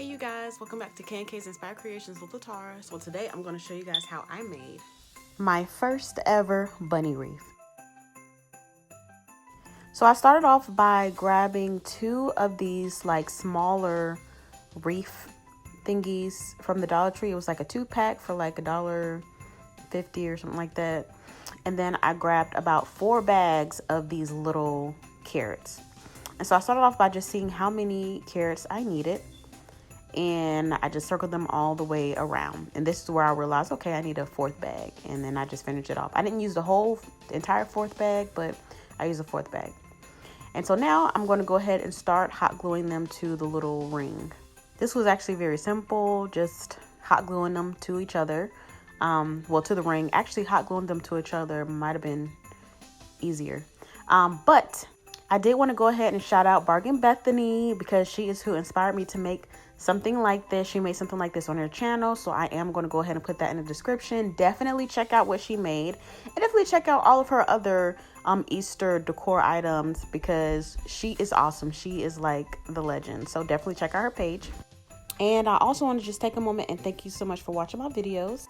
you guys, welcome back to K&K's Inspired Creations with Latara. So today I'm going to show you guys how I made my first ever bunny wreath. So I started off by grabbing two of these like smaller wreath thingies from the Dollar Tree. It was like a 2-pack for like $1.50 or something like that. And then I grabbed about 4 bags of these little carrots. And so I started off by just seeing how many carrots I needed. And I just circled them all the way around. And this is where I realized, okay, I need a 4th bag. And then I just finished it off. I didn't use the entire 4th bag, but I used a 4th bag. And so now I'm going to go ahead and start hot gluing them to the little ring. This was actually very simple, just hot gluing them to each other. Well, to the ring. Actually, hot gluing them to each other might have been easier. But I did want to go ahead and shout out Bargain Bethany because she is who inspired me to make something like this. She made something like this on her channel, so I am going to go ahead and put that in the description. Definitely check out what she made, and definitely check out all of her other Easter decor items because she is awesome. She is like the legend, so definitely check out her page. And I also want to just take a moment and thank you so much for watching my videos.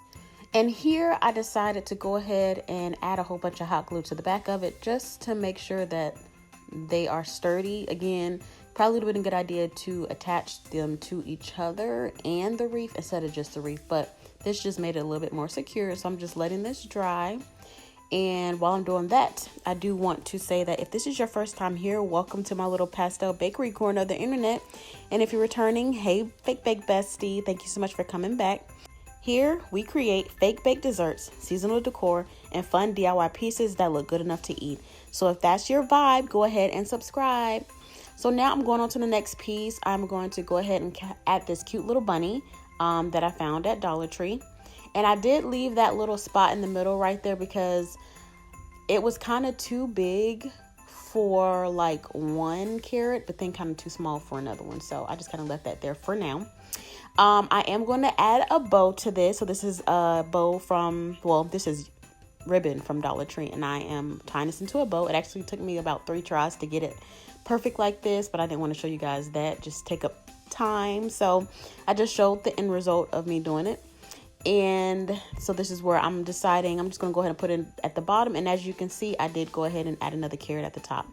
And here I decided to go ahead and add a whole bunch of hot glue to the back of it just to make sure that they are sturdy. Again, probably would have been a good idea to attach them to each other and the wreath instead of just the wreath, but this just made it a little bit more secure. So I'm just letting this dry. And while I'm doing that, I do want to say that if this is your first time here, welcome to my little pastel bakery corner of the internet. And if you're returning, hey, Fake Bake Bestie, thank you so much for coming back. Here, we create fake baked desserts, seasonal decor, and fun DIY pieces that look good enough to eat. So if that's your vibe, go ahead and subscribe. So now I'm going on to the next piece. I'm going to go ahead and add this cute little bunny that I found at Dollar Tree. And I did leave that little spot in the middle right there because it was kind of too big for like one carrot, but then kind of too small for another one. So I just kind of left that there for now. I am going to add a bow to this. So this is a bow from, well, this is ribbon from Dollar Tree, and I am tying this into a bow. It actually took me about 3 tries to get it perfect like this, but I didn't want to show you guys that. Just take up time. So I just showed the end result of me doing it. And so this is where I'm deciding, I'm just going to go ahead and put it at the bottom. And as you can see, I did go ahead and add another carrot at the top.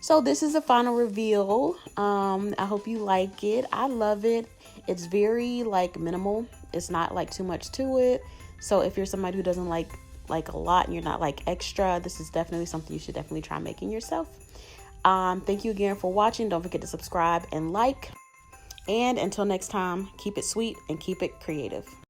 So this is the final reveal. I hope you like it. I love it. It's very like minimal. It's not like too much to it. So if you're somebody who doesn't like a lot and you're not like extra, this is definitely something you should definitely try making yourself. Thank you again for watching. Don't forget to subscribe and like. And until next time, keep it sweet and keep it creative.